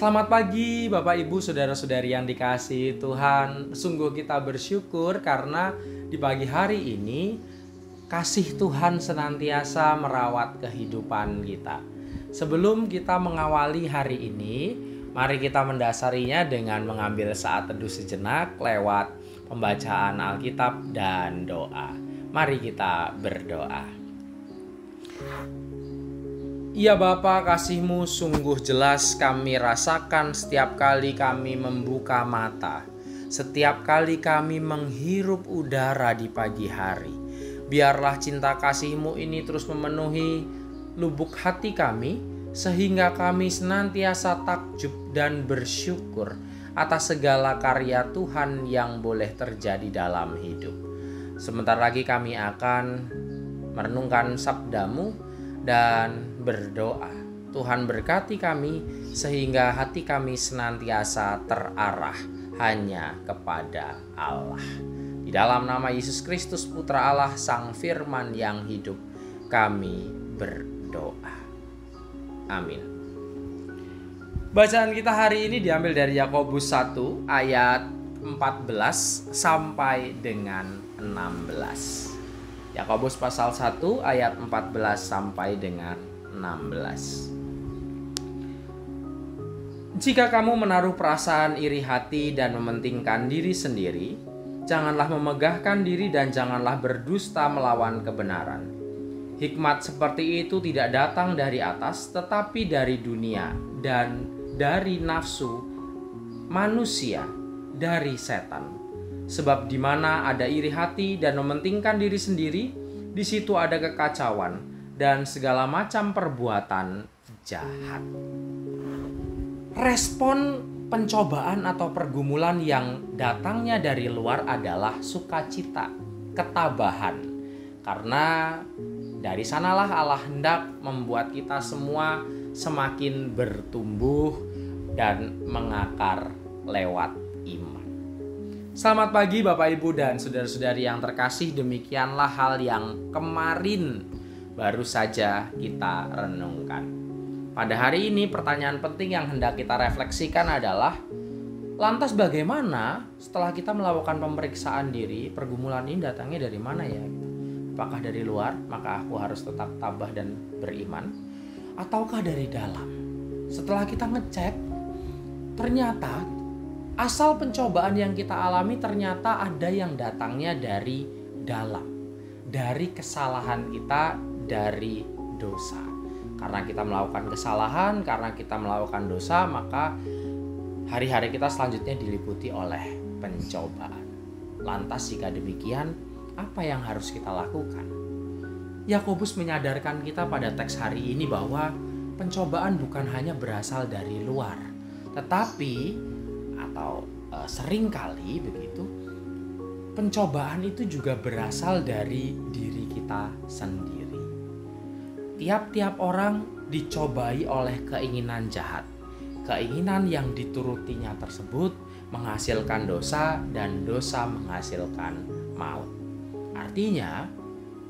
Selamat pagi Bapak Ibu Saudara-saudari yang dikasihi Tuhan. Sungguh kita bersyukur karena di pagi hari ini kasih Tuhan senantiasa merawat kehidupan kita. Sebelum kita mengawali hari ini, mari kita mendasarinya dengan mengambil saat teduh sejenak lewat pembacaan Alkitab dan doa. Mari kita berdoa. Ya Bapa, kasih-Mu sungguh jelas kami rasakan setiap kali kami membuka mata, setiap kali kami menghirup udara di pagi hari. Biarlah cinta kasih-Mu ini terus memenuhi lubuk hati kami, sehingga kami senantiasa takjub dan bersyukur atas segala karya Tuhan yang boleh terjadi dalam hidup. Sebentar lagi kami akan merenungkan sabda-Mu dan berdoa. Tuhan berkati kami sehingga hati kami senantiasa terarah hanya kepada Allah. Di dalam nama Yesus Kristus Putra Allah Sang Firman yang hidup, kami berdoa. Amin. Bacaan kita hari ini diambil dari Yakobus 1 ayat 14 sampai dengan 16. Yakobus pasal 1 ayat 14 sampai dengan 16. Jika kamu menaruh perasaan iri hati dan mementingkan diri sendiri, janganlah memegahkan diri dan janganlah berdusta melawan kebenaran. Hikmat seperti itu tidak datang dari atas, tetapi dari dunia dan dari nafsu manusia, dari setan. Sebab di mana ada iri hati dan mementingkan diri sendiri, di situ ada kekacauan dan segala macam perbuatan jahat. Respon pencobaan atau pergumulan yang datangnya dari luar adalah sukacita, ketabahan. Karena dari sanalah Allah hendak membuat kita semua semakin bertumbuh dan mengakar lewat iman. Selamat pagi Bapak Ibu dan saudara-saudari yang terkasih. Demikianlah hal yang kemarin baru saja kita renungkan. Pada hari ini pertanyaan penting yang hendak kita refleksikan adalah, lantas bagaimana setelah kita melakukan pemeriksaan diri, pergumulan ini datangnya dari mana ya? Apakah dari luar, maka aku harus tetap tabah dan beriman? Ataukah dari dalam? Setelah kita ngecek, ternyata asal pencobaan yang kita alami ternyata ada yang datangnya dari dalam, dari kesalahan kita, dari dosa. Karena kita melakukan kesalahan, karena kita melakukan dosa, maka hari-hari kita selanjutnya diliputi oleh pencobaan. Lantas jika demikian, apa yang harus kita lakukan? Yakobus menyadarkan kita pada teks hari ini bahwa pencobaan bukan hanya berasal dari luar, tetapi atau seringkali begitu, pencobaan itu juga berasal dari diri kita sendiri. Tiap-tiap orang dicobai oleh keinginan jahat. Keinginan yang diturutinya tersebut menghasilkan dosa dan dosa menghasilkan maut. Artinya,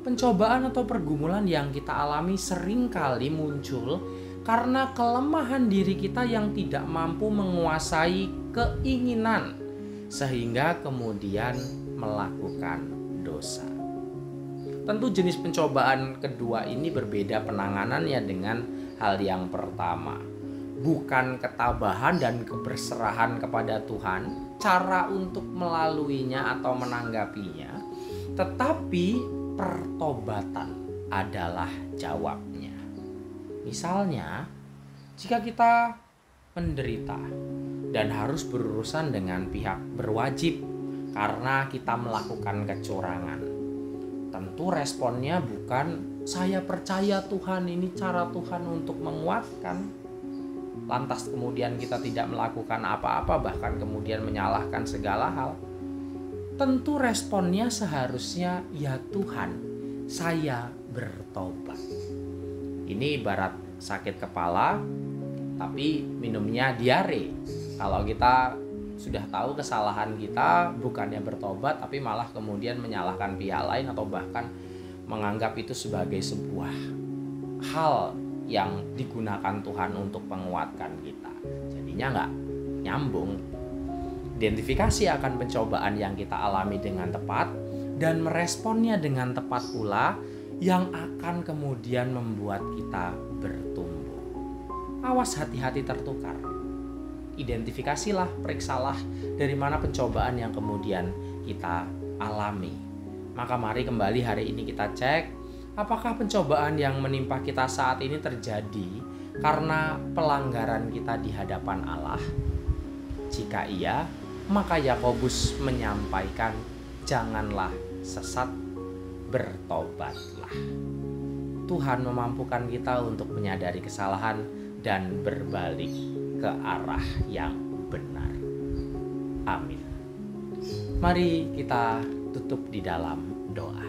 pencobaan atau pergumulan yang kita alami seringkali muncul karena kelemahan diri kita yang tidak mampu menguasai keinginan, sehingga kemudian melakukan dosa. Tentu jenis pencobaan kedua ini berbeda penanganannya dengan hal yang pertama. Bukan ketabahan dan keberserahan kepada Tuhan, cara untuk melaluinya atau menanggapinya, tetapi pertobatan adalah jawabnya. Misalnya, jika kita menderita dan harus berurusan dengan pihak berwajib karena kita melakukan kecurangan, tentu responnya bukan saya percaya Tuhan, ini cara Tuhan untuk menguatkan. Lantas kemudian kita tidak melakukan apa-apa, bahkan kemudian menyalahkan segala hal. Tentu responnya seharusnya, ya Tuhan, saya bertobat. Ini ibarat sakit kepala tapi minumnya diare. Kalau kita sudah tahu kesalahan kita, bukannya bertobat tapi malah kemudian menyalahkan pihak lain atau bahkan menganggap itu sebagai sebuah hal yang digunakan Tuhan untuk menguatkan kita. Jadi jadinya nggak nyambung. Identifikasi akan pencobaan yang kita alami dengan tepat dan meresponnya dengan tepat pula yang akan kemudian membuat kita bertumbuh. Awas hati-hati tertukar. Identifikasilah, periksalah dari mana pencobaan yang kemudian kita alami. Maka mari kembali hari ini kita cek, apakah pencobaan yang menimpa kita saat ini terjadi karena pelanggaran kita di hadapan Allah? Jika iya, maka Yakobus menyampaikan, janganlah sesat, bertobatlah. Tuhan memampukan kita untuk menyadari kesalahan dan berbalik ke arah yang benar. Amin. Mari kita tutup di dalam doa.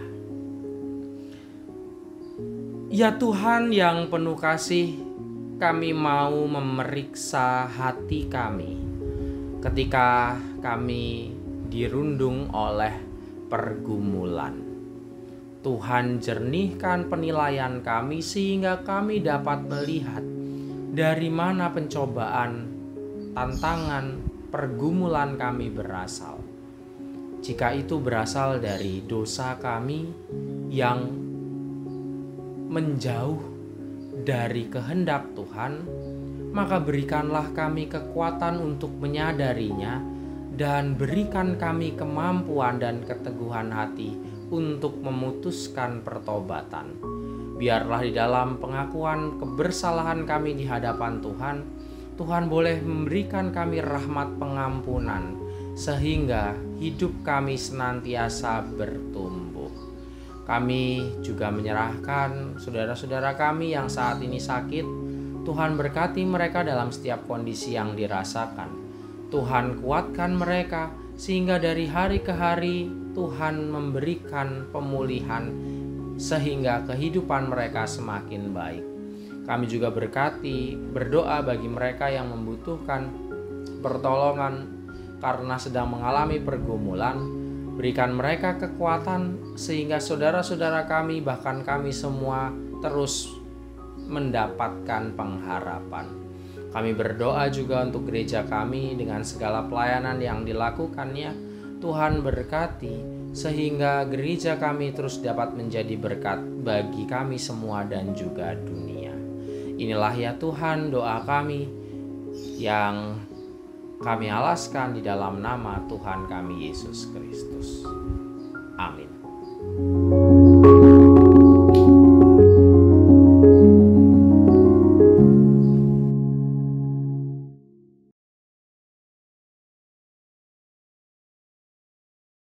Ya Tuhan yang penuh kasih, kami mau memeriksa hati kami ketika kami dirundung oleh pergumulan. Tuhan jernihkan penilaian kami sehingga kami dapat melihat dari mana pencobaan, tantangan, pergumulan kami berasal. Jika itu berasal dari dosa kami yang menjauh dari kehendak Tuhan, maka berikanlah kami kekuatan untuk menyadarinya dan berikan kami kemampuan dan keteguhan hati untuk memutuskan pertobatan. Biarlah di dalam pengakuan kebersalahan kami di hadapan Tuhan, Tuhan boleh memberikan kami rahmat pengampunan sehingga hidup kami senantiasa bertumbuh. Kami juga menyerahkan saudara-saudara kami yang saat ini sakit. Tuhan berkati mereka dalam setiap kondisi yang dirasakan. Tuhan kuatkan mereka sehingga dari hari ke hari Tuhan memberikan pemulihan sehingga kehidupan mereka semakin baik. Kami juga berdoa bagi mereka yang membutuhkan pertolongan karena sedang mengalami pergumulan. Berikan mereka kekuatan sehingga saudara-saudara kami, bahkan kami semua terus mendapatkan pengharapan. Kami berdoa juga untuk gereja kami dengan segala pelayanan yang dilakukannya. Tuhan berkati sehingga gereja kami terus dapat menjadi berkat bagi kami semua dan juga dunia. Inilah ya Tuhan doa kami yang kami alaskan di dalam nama Tuhan kami Yesus Kristus. Amin.